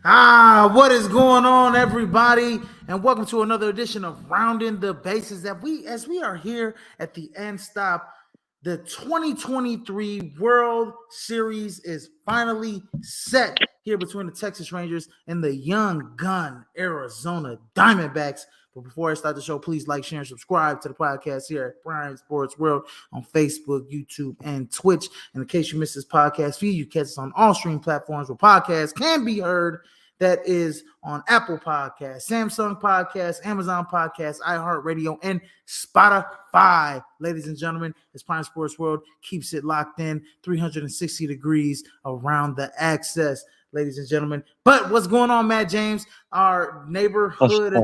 What is going on, everybody? And welcome to another edition of Roundin the Bases. As we are here at the end stop, the 2023 World Series is finally set here between the Texas Rangers and the young gun Arizona Diamondbacks. But before I start the show, please like, share, and subscribe to the podcast here at Prime Sports World on Facebook, YouTube, and Twitch. And in case you missed this podcast feed, you catch us on all streaming platforms where podcasts can be heard. That is on Apple Podcasts, Samsung Podcasts, Amazon Podcasts, iHeartRadio, and Spotify. Ladies and gentlemen, as Prime Sports World keeps it locked in 360 degrees around the axis, ladies and gentlemen. But what's going on, Matt James, our neighborhood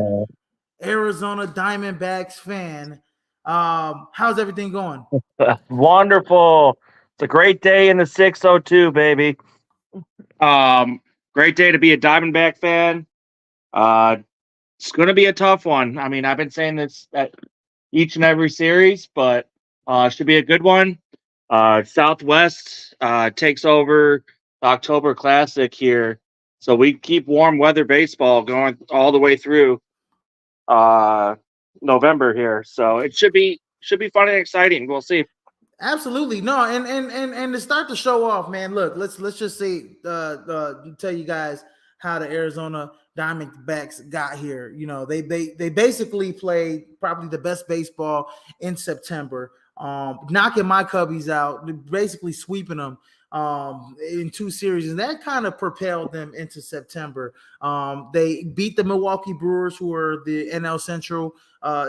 Arizona Diamondbacks fan? How's everything going? Wonderful. It's a great day in the 602, baby. Great day to be a Diamondback fan. It's going to be a tough one. I mean, I've been saying this at each and every series, but should be a good one. Southwest takes over the October Classic here, so we keep warm weather baseball going all the way through November here. So it should be fun and exciting. We'll see. Absolutely. No, and to start the show off, man, look, let's just say tell you guys how the Arizona Diamondbacks got here. You know, they basically played probably the best baseball in September, knocking my Cubbies out, basically sweeping them in two series, and that kind of propelled them into September. They beat the Milwaukee Brewers, who are the NL Central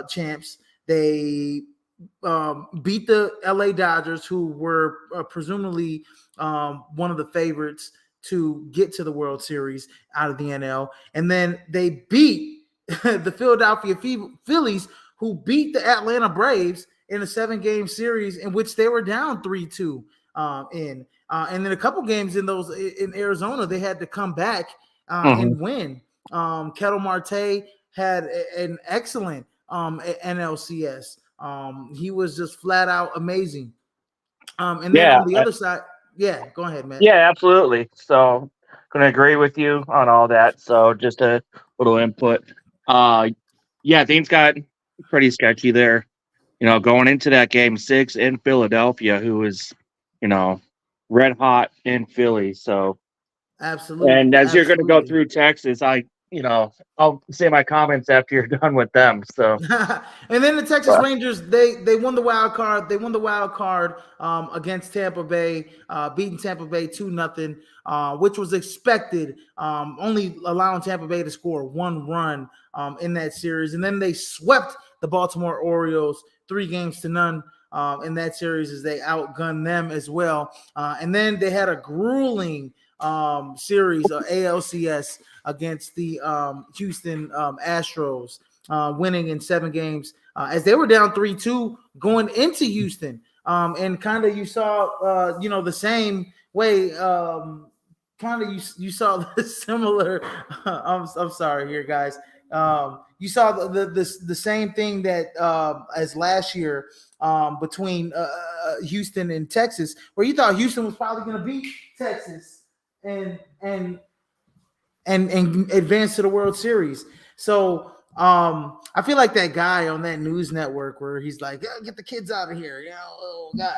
champs. They beat the LA Dodgers, who were presumably one of the favorites to get to the World Series out of the NL. And then they beat the Philadelphia Phillies, who beat the Atlanta Braves in a 7-game series in which they were down 3-2 in. And then a couple games in Arizona, they had to come back and win. Ketel Marte had an excellent NLCS. He was just flat out amazing. And then on the other side, go ahead, man. Yeah, absolutely. So, going to agree with you on all that. So, just a little input. Things got pretty sketchy there. You know, going into that game 6 in Philadelphia, who was, red hot in Philly. So, absolutely. And as you're going to go through Texas, I'll say my comments after you're done with them. So, and then the Texas Rangers, they won the wild card. They won the wild card against Tampa Bay, beating Tampa Bay 2-0, which was expected. Only allowing Tampa Bay to score one run in that series, and then they swept the Baltimore Orioles 3-0 in that series as they outgunned them as well. And then they had a grueling series of ALCS against the Houston Astros, winning in 7 games as they were down 3-2 going into Houston. And kind of you saw, the same way. You saw the similar. I'm sorry here, guys. You saw the same thing that as last year between Houston and Texas, where you thought Houston was probably going to beat Texas and advance to the World Series. So I feel like that guy on that news network where he's like, get the kids out of here, oh God.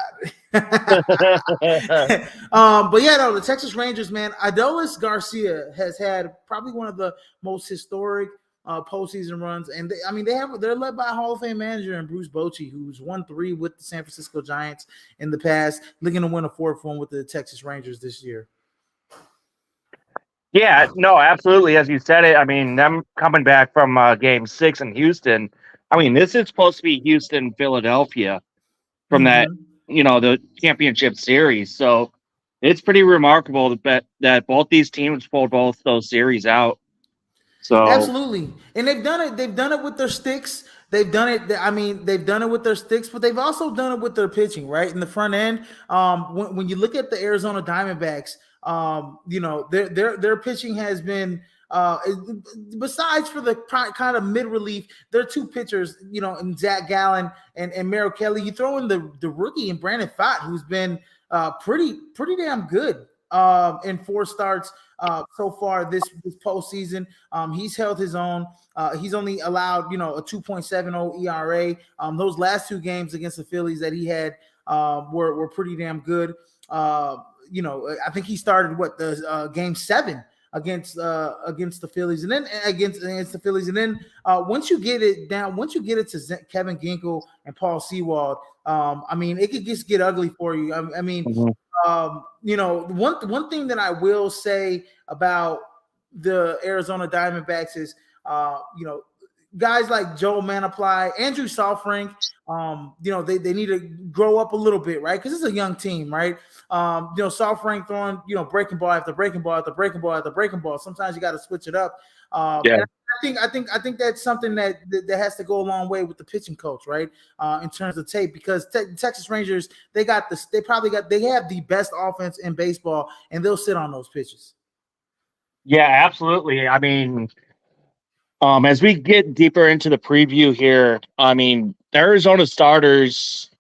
But the Texas Rangers, man, Adolis Garcia has had probably one of the most historic postseason runs, and they're led by a Hall of Fame manager and Bruce Bochy, who's won 3 with the San Francisco Giants in the past, looking to win a 4th one with the Texas Rangers this year. Yeah, no, absolutely. As you said it, I mean, them coming back from game 6 in Houston. I mean, this is supposed to be Houston, Philadelphia from that, the championship series. So it's pretty remarkable that both these teams pulled both those series out. So absolutely, and they've done it. They've done it with their sticks. They've done it. They've done it with their sticks, but they've also done it with their pitching. Right in the front end. When you look at the Arizona Diamondbacks, their pitching has been besides for the kind of mid relief, there are 2 pitchers, in Zach Gallen and Merrill Kelly. You throw in the rookie and Brandon Pfaadt, who's been pretty damn good in 4 starts so far this postseason. He's held his own. He's only allowed, a 2.70 ERA. Those last 2 games against the Phillies that he had were pretty damn good. I think he started the game 7 against the Phillies, and then against the Phillies, and then once you get it to Kevin Ginkel and Paul Sewald, it could just get ugly for you. Mhm. One thing that I will say about the Arizona Diamondbacks is, guys like Joel Manaply, Andrew Sofrank, they need to grow up a little bit, right? Because it's a young team, right? Sofrank throwing, breaking ball after breaking ball after breaking ball after breaking ball. Sometimes you got to switch it up. Yeah. And I think that's something that has to go a long way with the pitching coach, right? In terms of tape, because Texas Rangers, they have the best offense in baseball, and they'll sit on those pitches. Yeah, absolutely. As we get deeper into the preview here, Arizona starters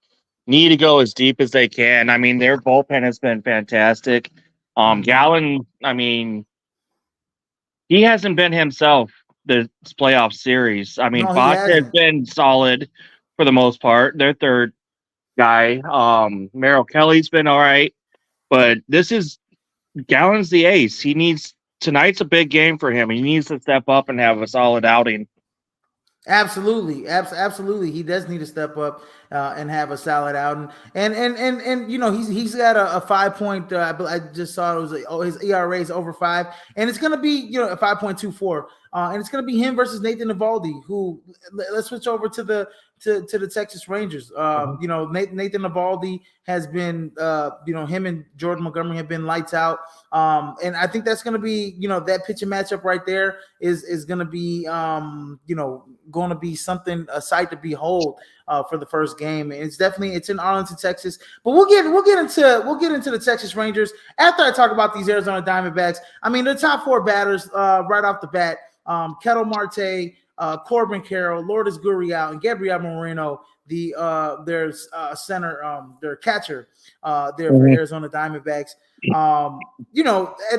need to go as deep as they can. Their bullpen has been fantastic. Gallen, he hasn't been himself this playoff series. No, he Fox has hasn't. been solid for the most part. Their third guy, Merrill Kelly's been all right, but this is Gallen's the ace. Tonight's a big game for him. He needs to step up and have a solid outing. Absolutely, absolutely. He does need to step up and have a solid outing. And he's got a 5 point. I just saw it was his ERA is over 5, and it's going to be a 5.24. And it's going to be him versus Nathan Eovaldi. Who let's switch over to the Texas Rangers. Nathan Eovaldi has been him and Jordan Montgomery have been lights out. And I think that's going to be that pitching matchup right there is going to be going to be something, a sight to behold for the first game. And it's in Arlington, Texas. But we'll get into the Texas Rangers after I talk about these Arizona Diamondbacks. The top 4 batters right off the bat: Ketel Marte, Corbin Carroll, Lourdes Gurriel, and Gabriel Moreno. Their center, their catcher, there for Arizona Diamondbacks. At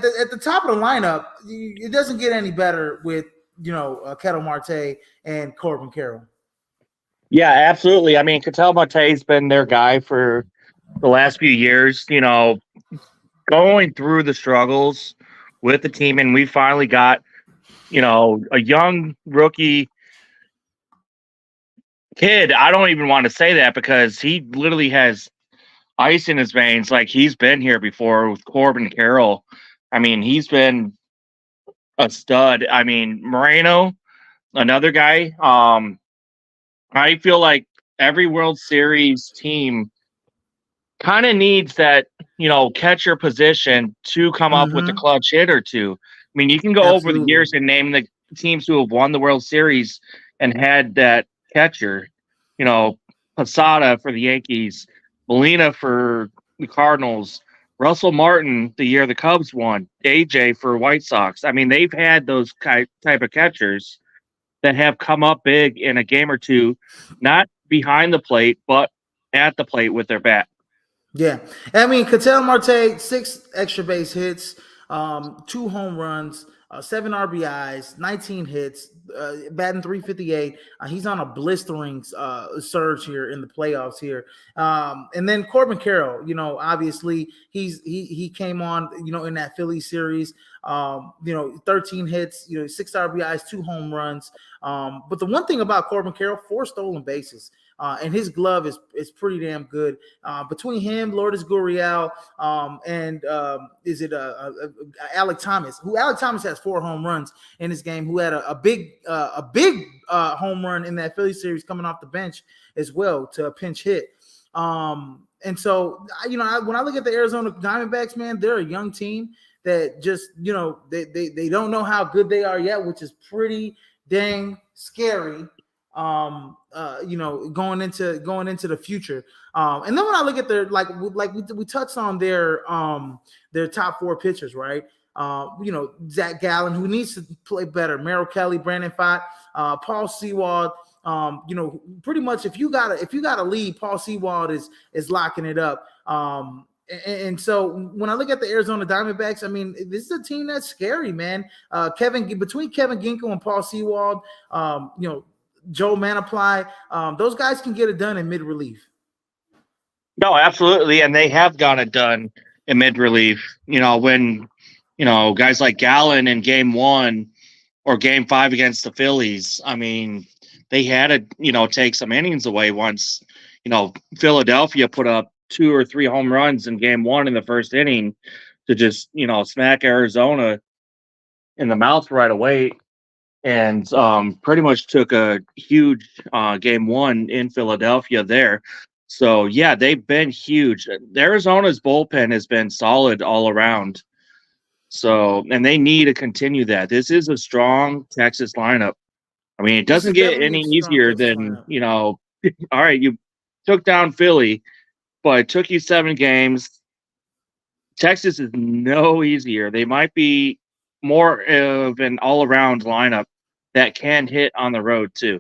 the top of the lineup, it doesn't get any better with Ketel Marte and Corbin Carroll. Yeah, absolutely. Ketel Marte's been their guy for the last few years. Going through the struggles with the team, and we finally got a young rookie kid. I don't even want to say that because he literally has ice in his veins. Like, he's been here before with Corbin Carroll. He's been a stud. Moreno, another guy. I feel like every World Series team kind of needs that, catcher position to come up with a clutch hit or two. You can go over the years and name the teams who have won the World Series and had that catcher. Posada for the Yankees, Molina for the Cardinals, Russell Martin the year the Cubs won, AJ for White Sox. They've had those type of catchers that have come up big in a game or two, not behind the plate, but at the plate with their bat. Yeah. Ketel Marte, 6 extra base hits, 2 home runs, 7 RBIs, 19 hits, batting .358. He's on a blistering surge here in the playoffs here. And then Corbin Carroll, obviously he came on, in that Philly series, 13 hits, 6 RBIs, 2 home runs. But the one thing about Corbin Carroll, 4 stolen bases. And his glove is pretty damn good. Between him, Lourdes Gurriel, and Alek Thomas, Alek Thomas has 4 home runs in this game, who had a big home run in that Philly series coming off the bench as well to a pinch hit. And so, when I look at the Arizona Diamondbacks, man, they're a young team that just, they don't know how good they are yet, which is pretty dang scary. Going into the future. And then when I look at their we touched on their top 4 pitchers, right? Zach Gallen, who needs to play better, Merrill Kelly, Brandon Pfaadt, Paul Sewald. Pretty much if you got a lead, Paul Sewald is locking it up. and so when I look at the Arizona Diamondbacks, I mean, this is a team that's scary, man. Between Kevin Ginkel and Paul Sewald, Joe Manaply, those guys can get it done in mid relief. No, absolutely, and they have gotten it done in mid relief. When guys like Gallen in Game 1 or Game 5 against the Phillies. I mean, they had to take some innings away once. Philadelphia put up 2 or 3 home runs in Game 1 in the first inning to just smack Arizona in the mouth right away, and pretty much took a huge Game 1 in Philadelphia there. So, yeah, they've been huge. Arizona's bullpen has been solid all around. So, and they need to continue that. This is a strong Texas lineup. I mean, it doesn't get any easier than, all right, you took down Philly, but it took you 7 games. Texas is no easier. They might be more of an all-around lineup that can hit on the road too.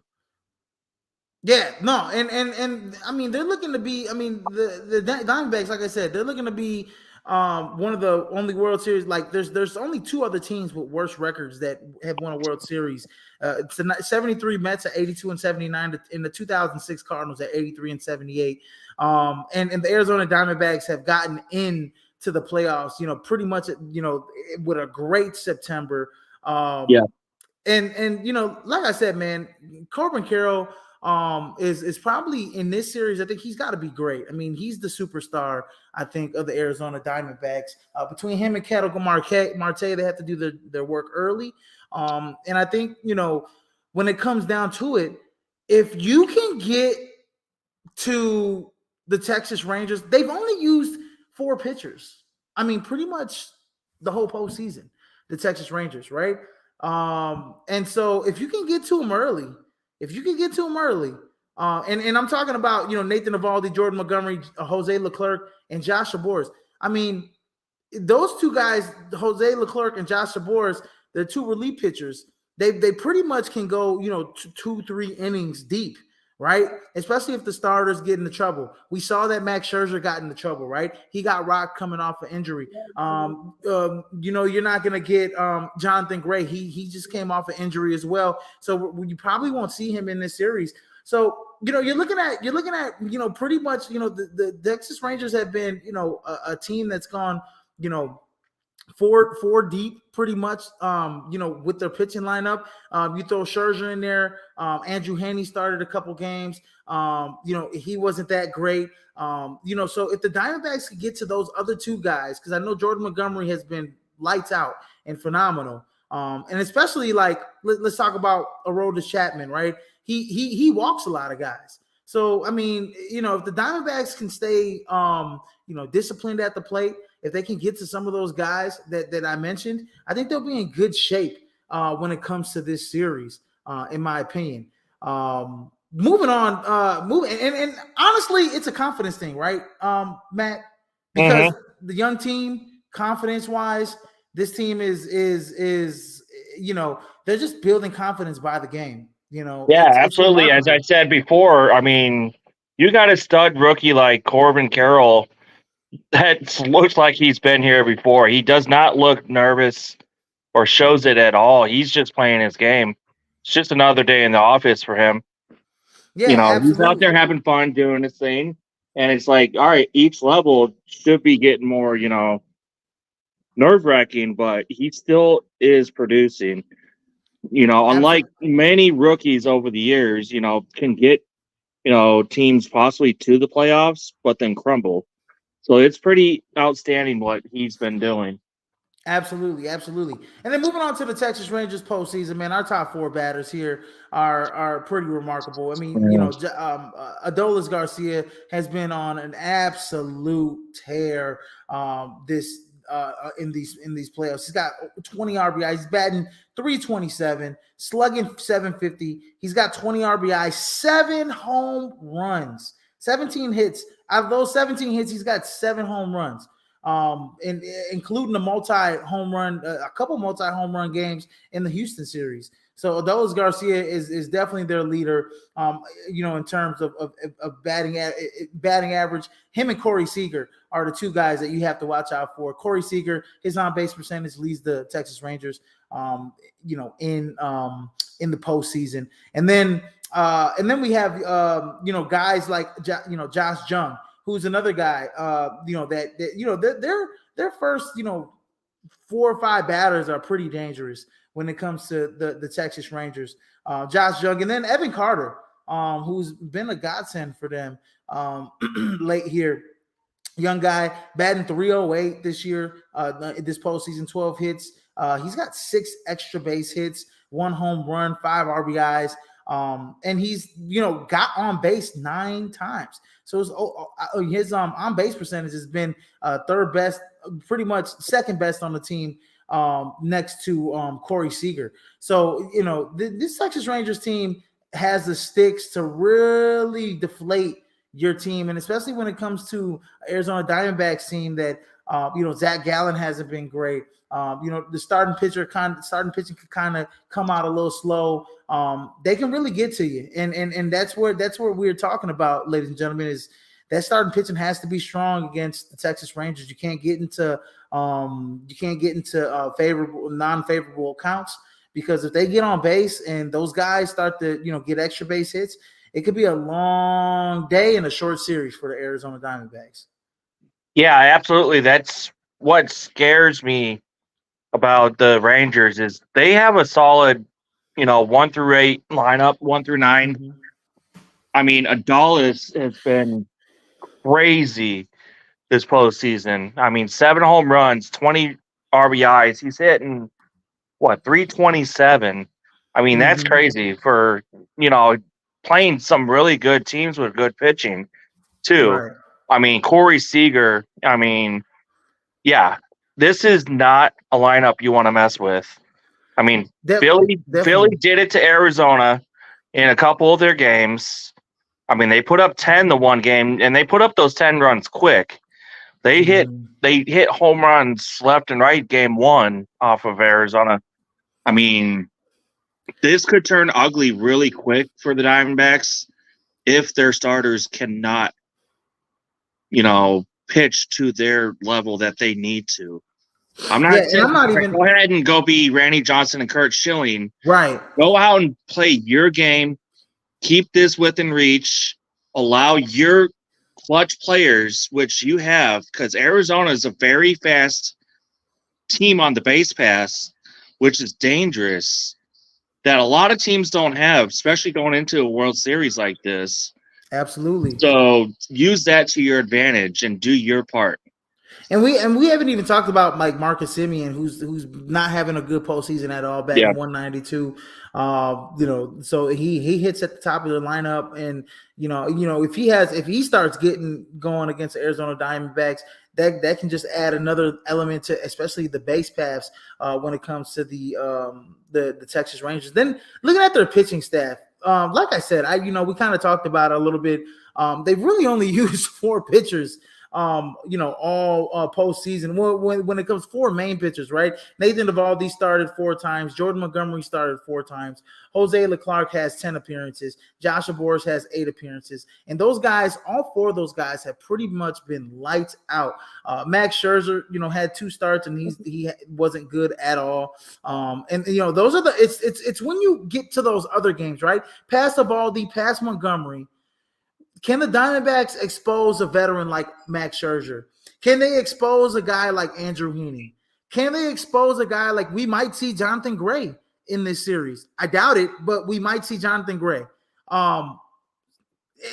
Yeah, no, and I mean they're looking to be. I mean the Diamondbacks, like I said, they're looking to be one of the only World Series. Like there's only 2 other teams with worse records that have won a World Series. It's the 73 Mets at 82 and 79, in the 2006 Cardinals at 83 and 78. And the Arizona Diamondbacks have gotten in to the playoffs. Pretty much. With a great September. Yeah. And like I said, man, Corbin Carroll is probably in this series. I think he's got to be great. I mean, he's the superstar, I think, of the Arizona Diamondbacks. Between him and Ketel Marte, they have to do their work early. And I think, when it comes down to it, if you can get to the Texas Rangers, they've only used 4 pitchers. I mean, pretty much the whole postseason, the Texas Rangers, right? And so if you can get to them early, and I'm talking about, Nathan Eovaldi, Jordan Montgomery, Jose Leclerc, and Josh Jaboris. I mean, those 2 guys, Jose Leclerc and Josh Jaboris, they're 2 relief pitchers. They pretty much can go, 2-3 innings deep, right? Especially if the starters get into trouble. We saw that Max Scherzer got into trouble, right? He got rocked coming off an injury. You're not going to get Jonathan Gray. He just came off an injury as well. So you probably won't see him in this series. So, you're looking at, pretty much, the Texas Rangers have been, a team that's gone, four deep pretty much, with their pitching lineup. You throw Scherzer in there. Andrew Heaney started a couple games. He wasn't that great. So if the Diamondbacks could get to those other 2 guys, because I know Jordan Montgomery has been lights out and phenomenal. And especially like, let's talk about Aroldis Chapman, right? He walks a lot of guys. So, I mean, if the Diamondbacks can stay, disciplined at the plate, if they can get to some of those guys that I mentioned, I think they'll be in good shape when it comes to this series, in my opinion. Moving on, and honestly, it's a confidence thing, right, Matt? Because the young team, confidence-wise, this team is they're just building confidence by the game. Yeah, absolutely. As I said before, I mean, you got a stud rookie like Corbin Carroll that looks like he's been here before. He does not look nervous or shows it at all. He's just playing his game. It's just another day in the office for him. Yeah, absolutely. He's out there having fun doing his thing. And it's like, all right, each level should be getting more, nerve-wracking, but he still is producing. Unlike many rookies over the years, can get, teams possibly to the playoffs, but then crumble. So it's pretty outstanding what he's been doing. Absolutely. And then moving on to the Texas Rangers postseason, man, our top 4 batters here are pretty remarkable. I mean, Adolis Garcia has been on an absolute tear in these playoffs. He's got 20 RBI. He's batting .327, slugging .750. He's got 20 RBI, 7 home runs, 17 hits. Out of those 17 hits, he's got 7 home runs. and including a couple multi home run games in the Houston series. So Adolis Garcia is definitely their leader. In terms of batting average, him and Corey Seager are the two guys that you have to watch out for. Corey Seager, his on base percentage leads the Texas Rangers. In the postseason, and then we have guys like Josh Jung, who's another guy. Their first 4 or 5 batters are pretty dangerous when it comes to the Texas Rangers. Josh Jung, and then Evan Carter, who's been a godsend for them late here. Young guy, batting .308 this year, this postseason, 12 hits. He's got 6 extra base hits, 1 home run, 5 RBIs, and he's got on base 9 times. So his on base percentage has been third best, pretty much second best on the team, next to Corey Seager. So this Texas Rangers team has the sticks to really deflate your team, and especially when it comes to Arizona Diamondbacks team that Zach Gallen hasn't been great. The starting pitching can kind of come out a little slow. They can really get to you, and that's where we're talking about, ladies and gentlemen, is that starting pitching has to be strong against the Texas Rangers. You can't get into favorable, non-favorable counts, because if they get on base and those guys start to get extra base hits, it could be a long day in a short series for the Arizona Diamondbacks. Yeah, absolutely. That's what scares me about the Rangers is they have a solid, 1 through 8 lineup, 1 through 9. Mm-hmm. I mean, Adolis has been crazy this postseason. I mean, 7 home runs, 20 RBIs. He's hitting 327. I mean, that's crazy for playing some really good teams with good pitching too. Right. I mean, Corey Seager. I mean, yeah, this is not a lineup you want to mess with. I mean, Philly did it to Arizona in a couple of their games. I mean, they put up 10 the one game, and they put up those 10 runs quick. They hit home runs left and right game 1 off of Arizona. I mean, this could turn ugly really quick for the Diamondbacks if their starters cannot, pitch to their level that they need to. I'm not saying go ahead and go be Randy Johnson and Kurt Schilling. Right. Go out and play your game. Keep this within reach. Allow your clutch players, which you have, because Arizona is a very fast team on the base pass, which is dangerous, that a lot of teams don't have, especially going into a World Series like this. Absolutely. So use that to your advantage and do your part. And we haven't even talked about like Marcus Semien, who's not having a good postseason at all, batting 192. So he hits at the top of the lineup, and if he starts getting going against the Arizona Diamondbacks, that can just add another element to, especially the base paths when it comes to the Texas Rangers. Then looking at their pitching staff, like I said, we kind of talked about it a little bit. They've really only used 4 pitchers all postseason. Well, when it comes 4 main pitchers, right? Nathan Eovaldi started 4 times. Jordan Montgomery started 4 times. Jose Leclerc has 10 appearances. Joshua Boris has 8 appearances. And those guys, all 4 of those guys have pretty much been lights out. Max Scherzer, had 2 starts and he wasn't good at all. Those are it's when you get to those other games, right? Past Eovaldi, past Montgomery, can the Diamondbacks expose a veteran like Max Scherzer? Can they expose a guy like Andrew Heaney? Can they expose a guy like, we might see Jonathan Gray in this series? I doubt it, but we might see Jonathan Gray.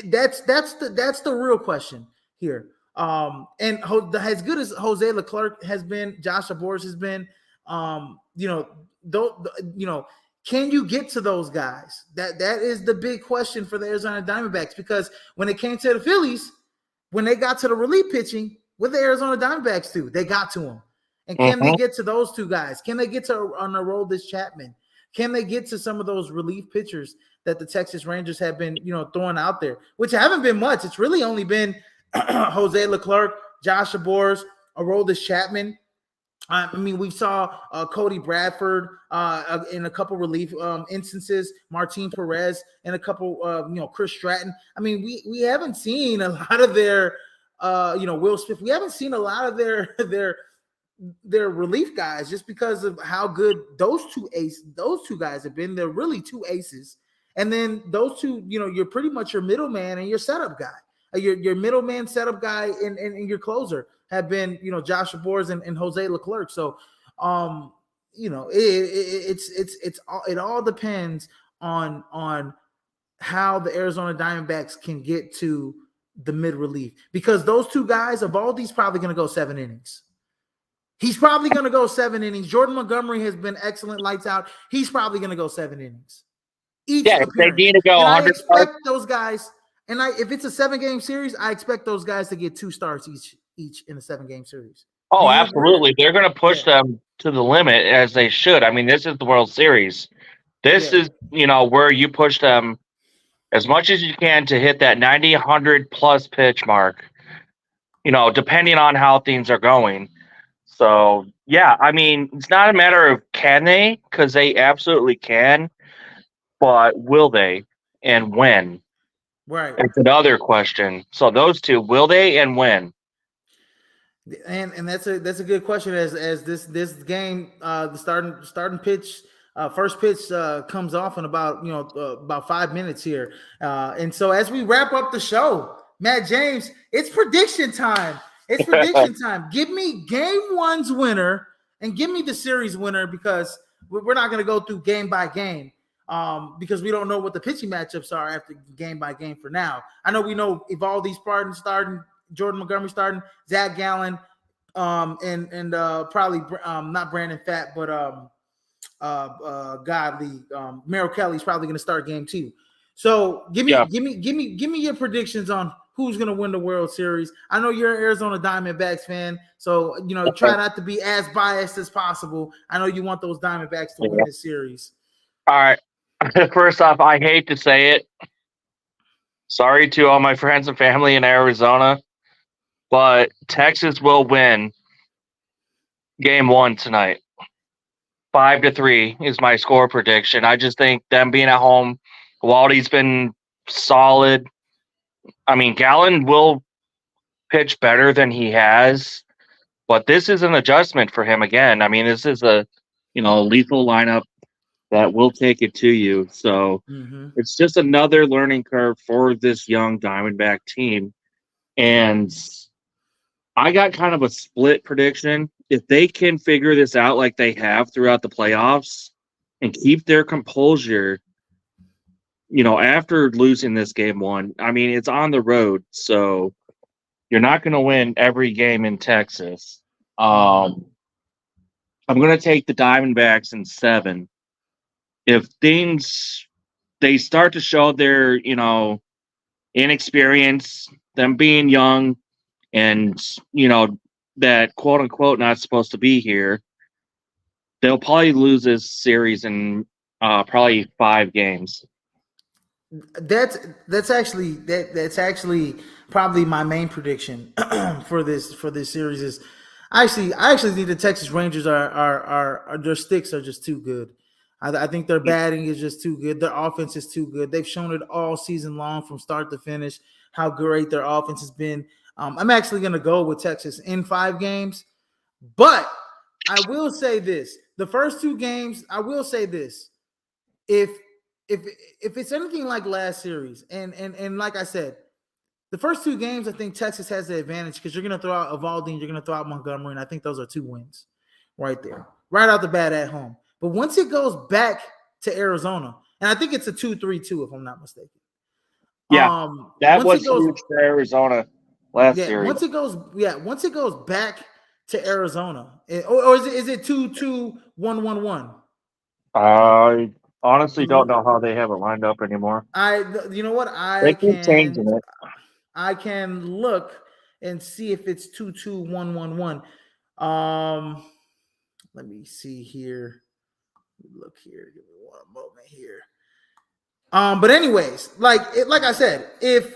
That's the real question here. And as good as Jose Leclerc has been, Joshua Boris has been, can you get to those guys? That is the big question for the Arizona Diamondbacks, because when it came to the Phillies, when they got to the relief pitching, what the Arizona Diamondbacks do? They got to them. And can they get to those 2 guys? Can they get to Aroldis Chapman? Can they get to some of those relief pitchers that the Texas Rangers have been, throwing out there, which haven't been much? It's really only been Jose Leclerc, Joshua Boris, Aroldis Chapman. I mean, we saw Cody Bradford in a couple relief instances, Martin Perez in a couple, Chris Stratton. I mean, we haven't seen a lot of their, Will Smith. We haven't seen a lot of their relief guys just because of how good those two guys have been. They're really two aces. And then those two, you're pretty much your middleman and your setup guy. Your middleman setup guy and your closer have been, Josh Boers and Jose Leclerc. So, it all depends on how the Arizona Diamondbacks can get to the mid relief, because those two guys, Evaldi's probably going to go 7 innings. He's probably going to go 7 innings. Jordan Montgomery has been excellent, lights out. He's probably going to go 7 innings. Each appearance. They need to go. And I expect those guys. And if it's a 7-game series, I expect those guys to get 2 starts each in a 7-game series. Oh, absolutely. They're going to push them to the limit, as they should. I mean, this is the World Series. This is, where you push them as much as you can to hit that 90, 100-plus pitch mark, depending on how things are going. So, yeah, I mean, it's not a matter of can they, because they absolutely can, but will they and when? Right. It's another question. So those two, will they and when? And that's a good question. As this game, the starting pitch, first pitch comes off in about 5 minutes here. And so as we wrap up the show, Matt James, it's prediction time. It's prediction time. Give me game 1's winner and give me the series winner, because we're not going to go through game by game. Because we don't know what the pitching matchups are after game by game for now. I know we know Evaldi starting, Jordan Montgomery starting, Zach Gallen, and probably not Brandon Pfaadt, but Godley, Merrill Kelly's probably going to start game 2. So give me your predictions on who's going to win the World Series. I know you're an Arizona Diamondbacks fan, so try not to be as biased as possible. I know you want those Diamondbacks to win this series. All right. First off, I hate to say it. Sorry to all my friends and family in Arizona, but Texas will win game 1 tonight. 5-3 is my score prediction. I just think them being at home, Waldy's been solid. I mean, Gallen will pitch better than he has, but this is an adjustment for him again. I mean, this is a lethal lineup that will take it to you. So it's just another learning curve for this young Diamondback team. And I got kind of a split prediction. If they can figure this out like they have throughout the playoffs and keep their composure, after losing this game 1, I mean, it's on the road. So you're not going to win every game in Texas. I'm going to take the Diamondbacks in 7. If they start to show their, inexperience, them being young and, that quote unquote not supposed to be here, they'll probably lose this series in probably 5 games. That's actually probably my main prediction for this series is I actually think the Texas Rangers are their sticks are just too good. I think their batting is just too good. Their offense is too good. They've shown it all season long from start to finish how great their offense has been. I'm actually going to go with Texas in 5 games, but I will say this: the first 2 games, I will say this: if it's anything like last series, and like I said, the first 2 games, I think Texas has the advantage because you're going to throw out Evaldi and you're going to throw out Montgomery, and I think those are 2 wins right there, right out the bat at home. But once it goes back to Arizona, and I think it's a 2-3-2 if I'm not mistaken. Yeah, that was huge for Arizona last series. Once it goes back to Arizona, or is it 2-2-1-1-1? I honestly don't know how they have it lined up anymore. You know what? They keep changing it. I can look and see if it's 2-2-1-1-1. Let me see here. Look here. Give me one moment here. But anyways, like I said, if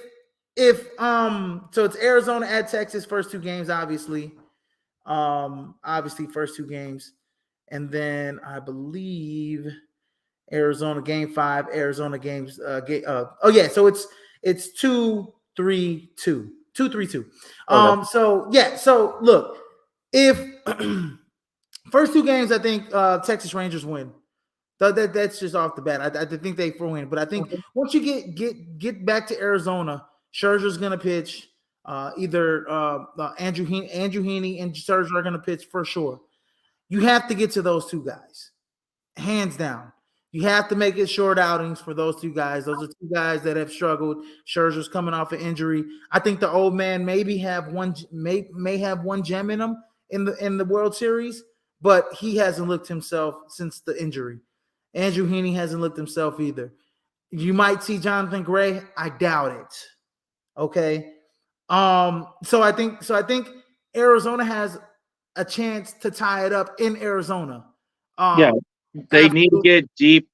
so it's Arizona at Texas first 2 games, obviously. Obviously, first two games, and then I believe Arizona game 5, Arizona games. Oh yeah, so it's 2-3-2, 2-3-2. Okay. So yeah, so look, if first two games, I think Texas Rangers win. That's just off the bat. I think they win, but I think once you get back to Arizona, Scherzer's gonna pitch. Either Andrew Heaney and Scherzer are gonna pitch for sure. You have to get to those two guys, hands down. You have to make it short outings for those two guys. Those are two guys that have struggled. Scherzer's coming off an injury. I think the old man maybe may have one gem in him in the World Series, but he hasn't looked himself since the injury. Andrew Heaney hasn't looked himself either. You might see Jonathan Gray. I doubt it. Okay. So I think Arizona has a chance to tie it up in Arizona. Yeah, they need to Absolutely. get deep,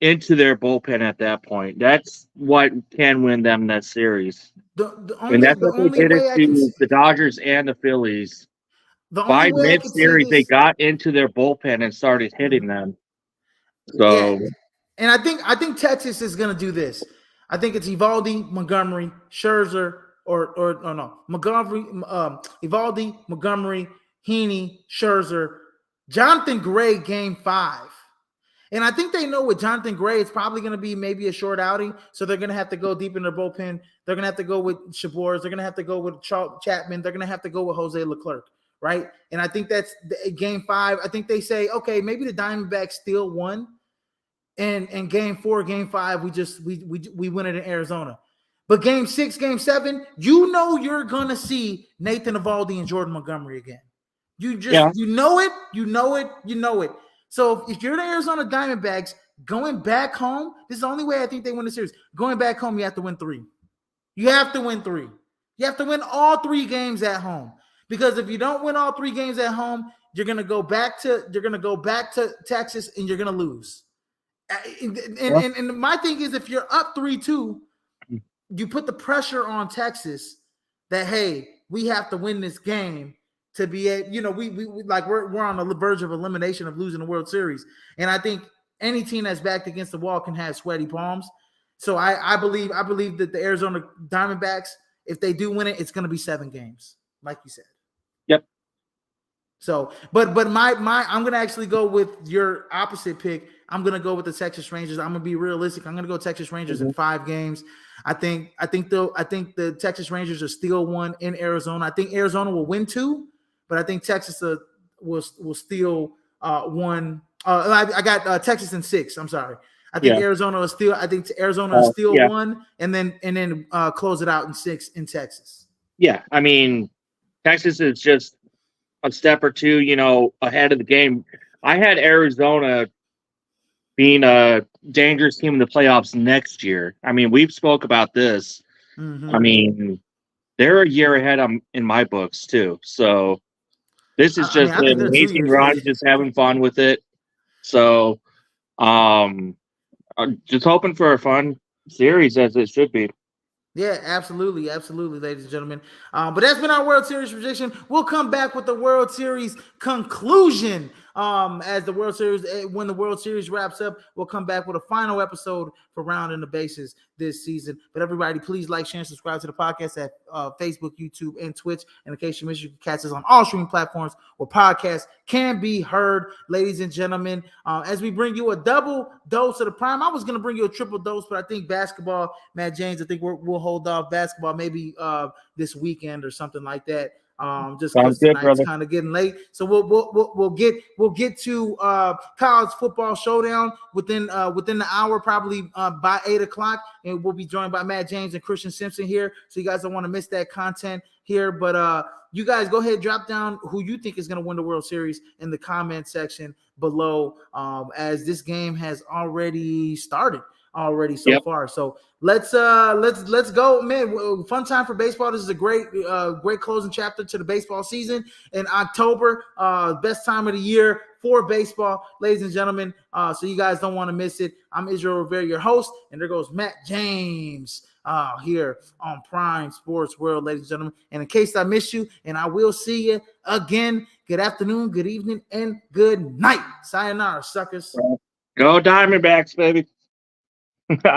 into their bullpen at that point. That's what can win them that series. The And only that's the what they only did it way I can to the Dodgers and the Phillies. the only By way I can see mid-series, they this. got into their bullpen and started hitting them. Yeah, So, and I think Texas is gonna do this. I think it's Evaldi, Montgomery, Scherzer, or no Montgomery, Evaldi, Montgomery, Heaney, Scherzer, Jonathan Gray, Game 5. And I think they know with Jonathan Gray, it's probably going to be maybe a short outing. So they're going to have to go deep in their bullpen. They're going to have to go with Shabors. They're going to have to go with Chapman. They're going to have to go with Jose Leclerc, right? And I think that's Game 5. I think they say, okay, maybe the Diamondbacks still won. And Game 4, Game 5, we win it in Arizona. But Game 6, Game 7, you're going to see Nathan Eovaldi and Jordan Montgomery again. yeah, You know it, you know it, you know it. So if you're the Arizona Diamondbacks going back home, this is the only way I think they win the series. Going back home, you have to win 3. You have to win 3. You have to win all 3 games at home. Because if you don't win all 3 games at home, you're gonna go back to Texas and you're gonna lose. And my thing is, if you're up 3-2, you put the pressure on Texas that hey, we have to win this game to be able, we like we're on the verge of elimination of losing the World Series. And I think any team that's backed against the wall can have sweaty palms. So I believe that the Arizona Diamondbacks, if they do win it, it's going to be 7 games, like you said. yep. So, but my I'm gonna actually go with your opposite pick. I'm gonna go with the Texas Rangers. I'm gonna be realistic. I'm gonna go Texas Rangers in 5 games. I think the Texas Rangers are still 1 in Arizona. I think Arizona will win 2, but I think Texas will steal 1. I got Texas in 6. I'm sorry. I think Yeah. Arizona is still. I think Arizona is still Yeah. 1, and then close it out in 6 in Texas. Yeah. I mean, Texas is just a step or two, ahead of the game. I had Arizona being a dangerous team in the playoffs next year. I mean, we've spoke about this. Mm-hmm. I mean, they're a year ahead in my books too. So this is I mean, just I think an they're 2 amazing years ahead. run, just having fun with it. So I'm just hoping for a fun series as it should be. Yeah, absolutely, ladies and gentlemen. But that's been our World Series prediction. We'll come back with the World Series conclusion. As the World Series, when the World Series wraps up, we'll come back with a final episode for Roundin the Bases this season. But everybody, please like, share, and subscribe to the podcast at Facebook, YouTube, and Twitch. And in case you miss, you can catch us on all streaming platforms where podcasts can be heard, ladies and gentlemen. As we bring you a double dose of the prime, I was going to bring you a triple dose, but I think basketball, Matt James, I think we'll hold off basketball maybe this weekend or something like that. Just Sounds because good, tonight's brother. kind of getting late, so we'll get to college football showdown within the hour, probably by 8:00, and we'll be joined by Matt James and Christian Simpson here. So you guys don't want to miss that content here. But you guys go ahead, drop down who you think is going to win the World Series in the comment section below, as this game has already started. already so far. So let's go, man. Fun time for baseball. This is a great closing chapter to the baseball season in October. Best time of the year for baseball, ladies and gentlemen. So you guys don't want to miss it. I'm Israel Rivera, your host, and there goes Matt James here on Prime Sports World, ladies and gentlemen. And in case I miss you, and I will see you again, good afternoon, good evening, and good night. Sayonara, suckers. Go Diamondbacks, baby.